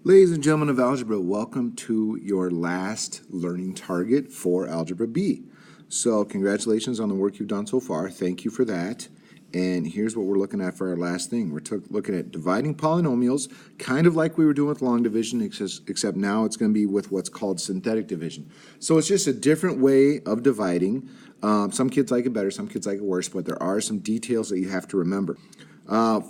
Ladies and gentlemen of algebra, welcome to your last learning target for Algebra B. So congratulations on the work you've done so far. Thank you for that. And here's what we're looking at for our last thing. We're looking at dividing polynomials, kind of like we were doing with long division, except now it's going to be with what's called synthetic division. So it's just a different way of dividing. Some kids like it better, some kids like it worse, but there are some details that you have to remember.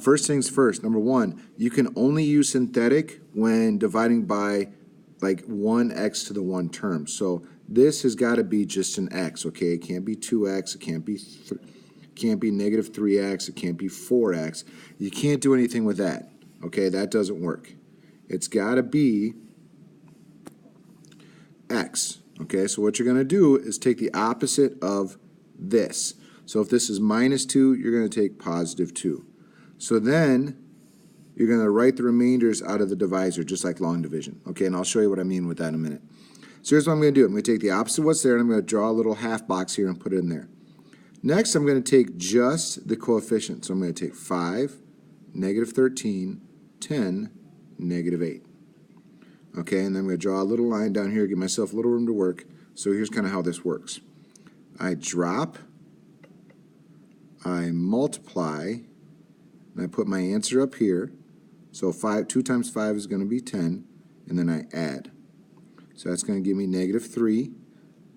First things first, number one, you can only use synthetic when dividing by like 1x to the one term. So this has got to be just an x, okay? It can't be 2x, it can't be negative 3x, it can't be 4x. You can't do anything with that, okay? That doesn't work. It's got to be x, okay? So what you're going to do is take the opposite of this. So if this is minus 2, you're going to take positive 2. So then you're going to write the remainders out of the divisor, just like long division. Okay, and I'll show you what I mean with that in a minute. So here's what I'm going to do. I'm going to take the opposite of what's there, and I'm going to draw a little half box here and put it in there. Next, I'm going to take just the coefficient. So I'm going to take 5, negative 13, 10, negative 8. Okay, and then I'm going to draw a little line down here, give myself a little room to work. So here's kind of how this works. I drop, I multiply, and I put my answer up here. So 2 times 5 is going to be 10, and then I add. So that's going to give me negative 3.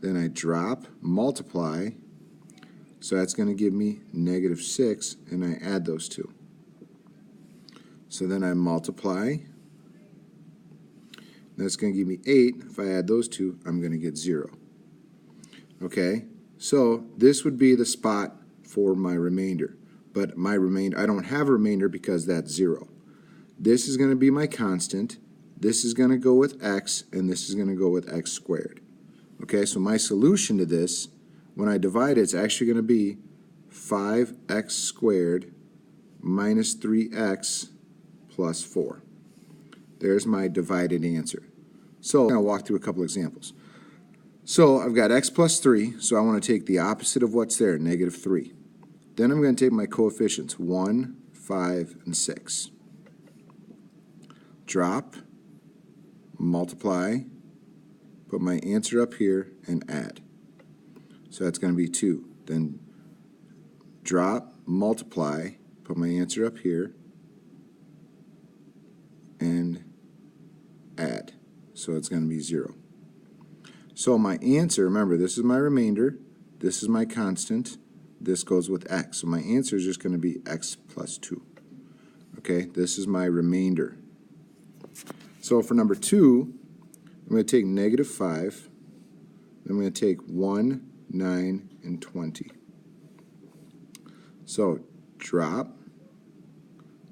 Then I drop, multiply, so that's going to give me negative 6, and I add those two. So then I multiply, that's going to give me 8. If I add those two, I'm going to get 0. Okay, so this would be the spot for my remainder. But my remainder, I don't have a remainder because that's 0. This is going to be my constant. This is going to go with x, and this is going to go with x squared. Okay, so my solution to this, when I divide it, it's actually going to be 5x squared minus 3x plus 4. There's my divided answer. So I'll walk through a couple examples. So I've got x plus 3, so I want to take the opposite of what's there, negative 3. Then I'm going to take my coefficients, 1, 5, and 6. Drop, multiply, put my answer up here, and add. So that's going to be 2. Then drop, multiply, put my answer up here, and add. So it's going to be 0. So my answer, remember, this is my remainder, this is my constant, this goes with x. So my answer is just going to be x plus 2. Okay, this is my remainder. So for number 2, I'm going to take negative 5. I'm going to take 1, 9, and 20. So drop,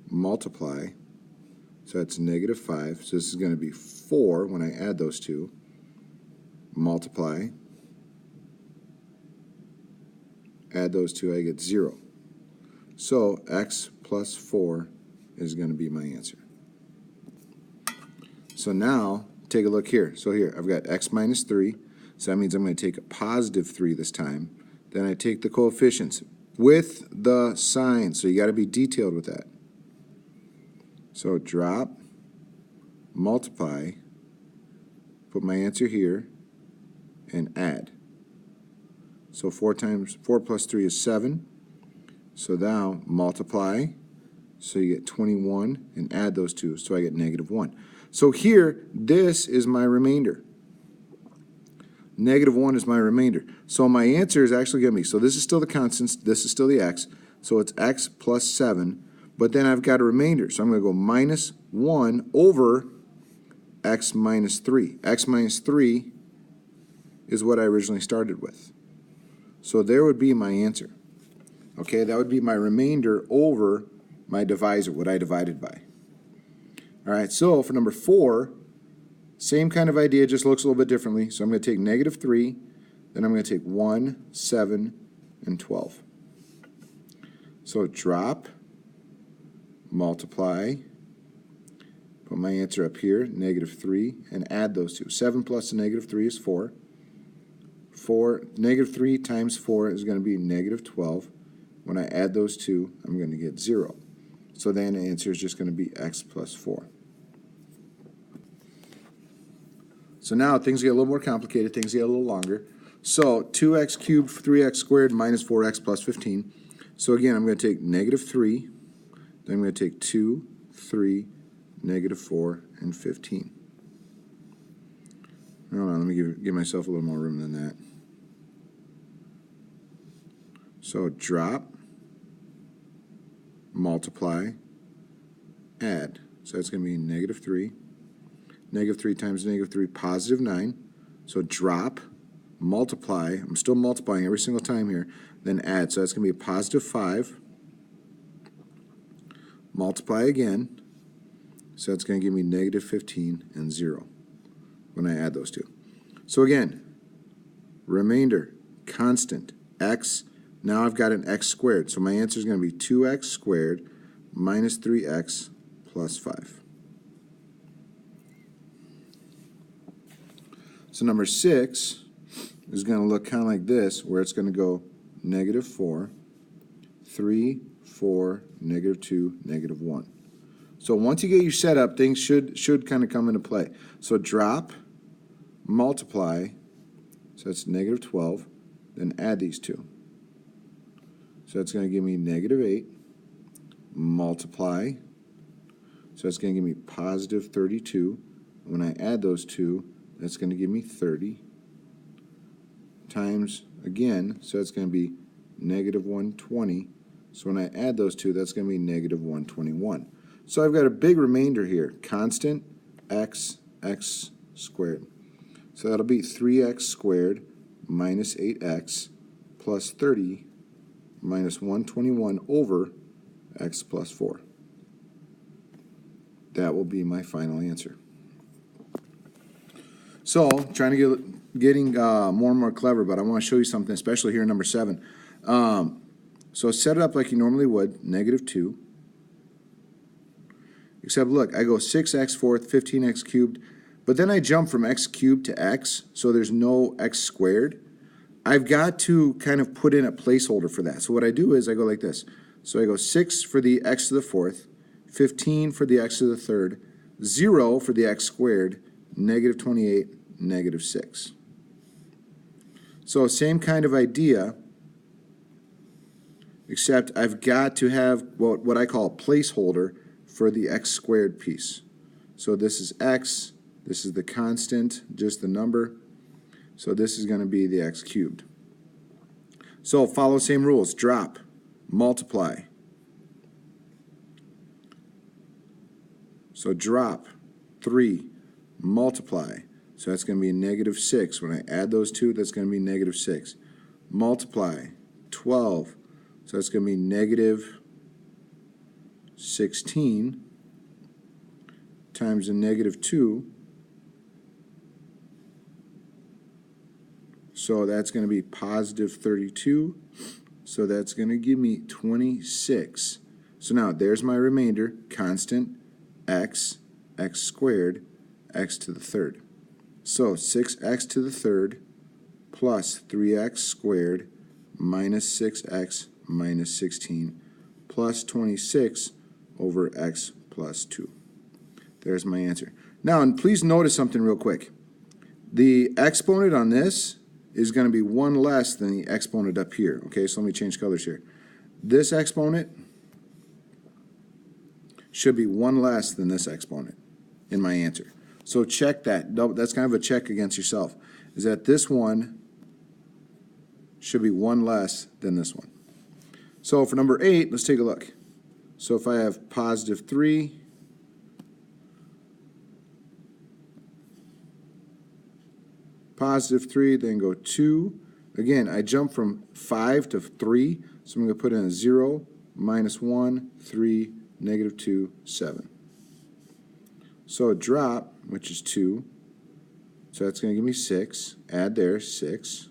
multiply. So that's negative 5. So this is going to be 4 when I add those two. Multiply. Add those two, I get 0. So x plus 4 is going to be my answer. So now, take a look here. So here, I've got x minus 3. So that means I'm going to take a positive 3 this time. Then I take the coefficients with the sign. So you got to be detailed with that. So drop, multiply, put my answer here, and add. So 4 plus 3 is 7. So now multiply, so you get 21, and add those two, so I get negative 1. So here, this is my remainder. Negative 1 is my remainder. So my answer is actually going to be, so this is still the constants, this is still the x, so it's x plus 7, but then I've got a remainder, so I'm going to go minus 1 over x minus 3. X minus 3 is what I originally started with. So there would be my answer. Okay, that would be my remainder over my divisor, what I divided by. All right, so for number 4, same kind of idea, just looks a little bit differently. So I'm going to take negative 3, then I'm going to take 1, 7, and 12. So drop, multiply, put my answer up here, negative 3, and add those two. 7 plus a negative 3 is 4. Negative 3 times 4 is going to be negative 12. When I add those two, I'm going to get 0. So then the answer is just going to be x plus 4. So now things get a little more complicated, things get a little longer. So 2x cubed, 3x squared, minus 4x plus 15. So again, I'm going to take negative 3, then I'm going to take 2, 3, negative 4, and 15. Hold on, let me give myself a little more room than that. So drop, multiply, add. So that's going to be negative 3. Negative 3 times negative 3, positive 9. So drop, multiply. I'm still multiplying every single time here. Then add. So that's going to be a positive 5. Multiply again. So that's going to give me negative 15 and 0 when I add those two. So again, remainder, constant, x. Now I've got an x squared. So my answer is going to be 2x squared minus 3x plus 5. So number 6 is going to look kind of like this, where it's going to go negative 4, 3, 4, negative 2, negative 1. So once you get your setup, things should kind of come into play. So drop, multiply, so that's negative 12, then add these two. So that's going to give me negative 8, multiply, so that's going to give me positive 32. When I add those two, that's going to give me 30 times, again, so that's going to be negative 120. So when I add those two, that's going to be negative 121. So I've got a big remainder here, constant x squared. So that'll be 3x squared minus 8x plus 30 minus 121 over x plus 4. That will be my final answer. So, trying to getting more and more clever, but I want to show you something, especially here in number 7. So set it up like you normally would, negative 2. Except look, I go 6x fourth, 15x cubed, but then I jump from x cubed to x, so there's no x squared. I've got to kind of put in a placeholder for that. So what I do is I go like this. So I go 6 for the x to the fourth, 15 for the x to the third, 0 for the x squared, negative 28, negative 6. So same kind of idea, except I've got to have what I call a placeholder for the x squared piece. So this is x, this is the constant, just the number. So this is going to be the x cubed. So follow same rules, drop, multiply. So drop, 3, multiply. So that's going to be negative 6. When I add those two, that's going to be negative 6. Multiply, 12. So that's going to be negative 16 times a negative 2. So that's going to be positive 32. So that's going to give me 26. So now there's my remainder, constant, x squared, x to the third. So 6x to the third plus 3x squared minus 6x minus 16 plus 26 over x plus 2. There's my answer. Now, and please notice something real quick. The exponent on this is going to be 1 less than the exponent up here. Okay, so let me change colors here. This exponent should be 1 less than this exponent in my answer. So check that. That's kind of a check against yourself. Is that this one should be 1 less than this one. So for number 8, let's take a look. So if I have positive 3, positive 3, then go 2. Again, I jump from 5 to 3, so I'm going to put in a 0, minus 1, 3, negative 2, 7. So drop, which is 2, so that's going to give me 6. Add there, 6.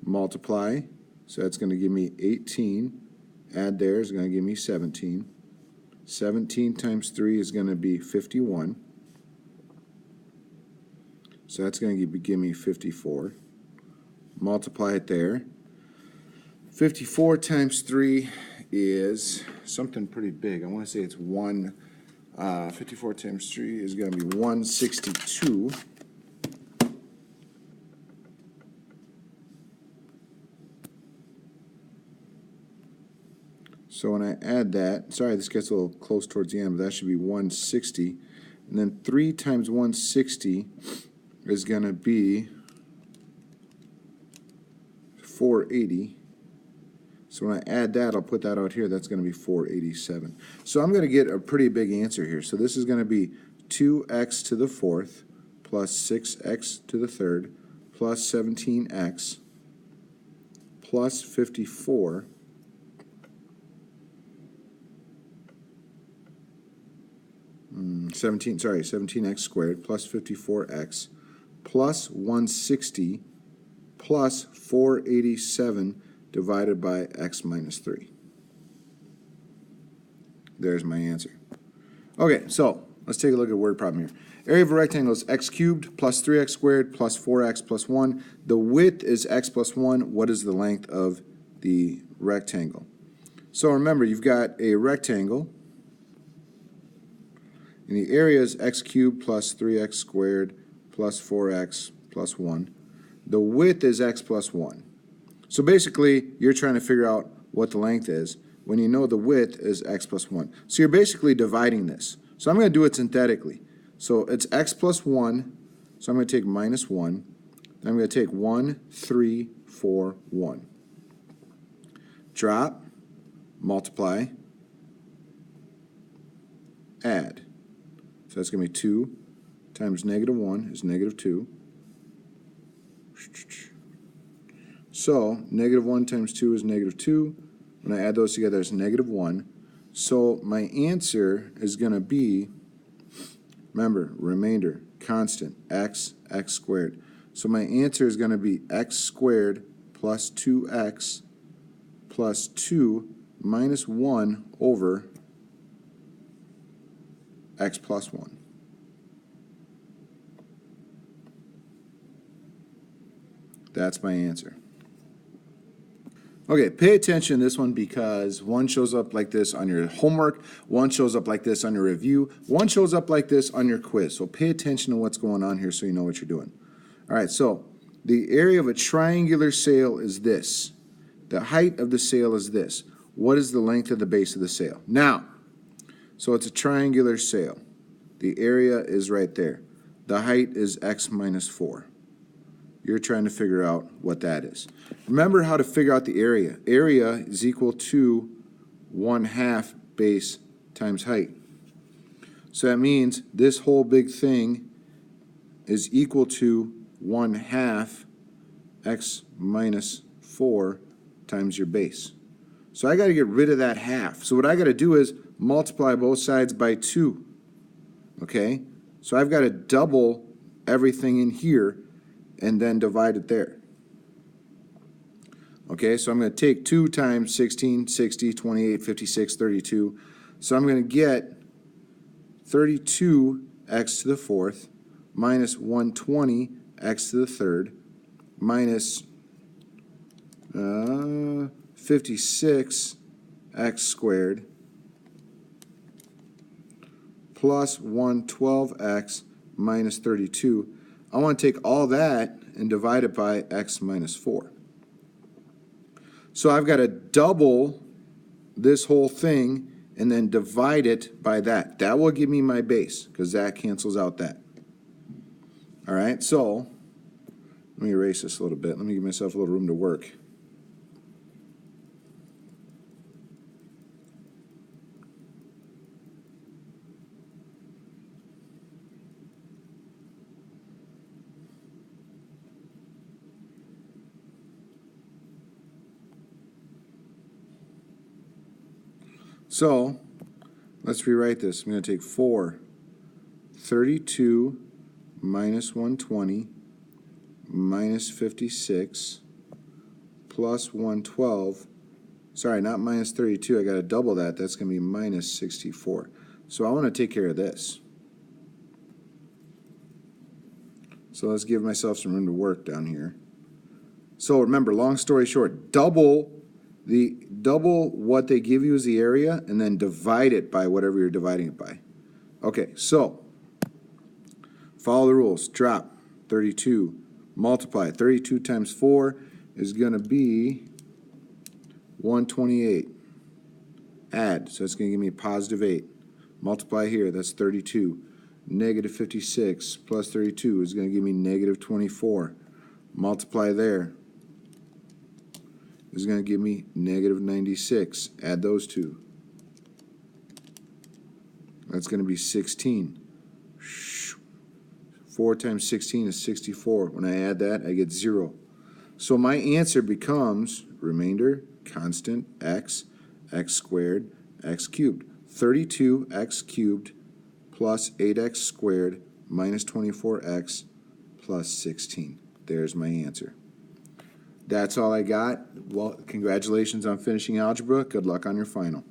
Multiply, so that's going to give me 18. Add there is going to give me 17. 17 times 3 is going to be 51. So that's going to give me 54. Multiply it there. 54 times 3 is something pretty big. I want to say it's 54 times 3 is going to be 162. So when I add that, sorry, this gets a little close towards the end, but that should be 160. And then 3 times 160 is going to be 480. So when I add that, I'll put that out here. That's going to be 487. So I'm going to get a pretty big answer here. So this is going to be 2x to the fourth plus 6x to the third plus 17x plus 54 17x squared plus 54x plus 160 plus 487 divided by x minus 3. There's my answer. Okay, so let's take a look at a word problem here. Area of a rectangle is x cubed plus 3x squared plus 4x plus 1. The width is x plus 1. What is the length of the rectangle? So remember, you've got a rectangle, and the area is x cubed plus 3x squared plus 4x plus 1. The width is x plus 1. So basically, you're trying to figure out what the length is when you know the width is x plus 1. So you're basically dividing this. So I'm going to do it synthetically. So it's x plus 1, so I'm going to take minus 1. Then I'm going to take 1, 3, 4, 1. Drop, multiply, add. So that's going to be 2 times negative 1 is negative 2. So negative 1 times 2 is negative 2. When I add those together, it's negative 1. So my answer is going to be, remember, remainder, constant, x squared. So my answer is going to be x squared plus 2x plus 2 minus 1 over x plus 1. That's my answer. Okay, pay attention to this one because one shows up like this on your homework, one shows up like this on your review, one shows up like this on your quiz. So pay attention to what's going on here so you know what you're doing. All right, so the area of a triangular sail is this. The height of the sail is this. What is the length of the base of the sail? Now, so it's a triangular sail. The area is right there. The height is x minus 4. You're trying to figure out what that is. Remember how to figure out the area. Area is equal to 1/2 base times height. So that means this whole big thing is equal to 1/2 x minus 4 times your base. So I got to get rid of that half. So what I got to do is multiply both sides by 2. Okay? So I've got to double everything in here and then divide it there. Okay, so I'm going to take 2 times 16, 60, 28, 56, 32. So I'm going to get 32x to the fourth minus 120x to the third minus 56x squared plus 112x minus 32. I want to take all that and divide it by x minus 4. So I've got to double this whole thing and then divide it by that. That will give me my base because that cancels out that. All right, so let me erase this a little bit. Let me give myself a little room to work. So let's rewrite this. I'm going to take 32 minus 120 minus 56 plus 112. Sorry, not minus 32. I got to double that. That's going to be minus 64. So I want to take care of this. So let's give myself some room to work down here. So remember, long story short, double what they give you as the area and then divide it by whatever you're dividing it by. Okay, so follow the rules. Drop 32, multiply. 32 times 4 is going to be 128. Add, so it's going to give me a positive 8. Multiply here, that's 32. Negative 56 plus 32 is going to give me negative 24. Multiply there is going to give me negative 96. Add those two. That's going to be 16. 4 times 16 is 64. When I add that, I get 0. So my answer becomes remainder, constant, x squared, x cubed. 32x cubed plus 8x squared minus 24x plus 16. There's my answer. That's all I got. Well, congratulations on finishing algebra. Good luck on your final.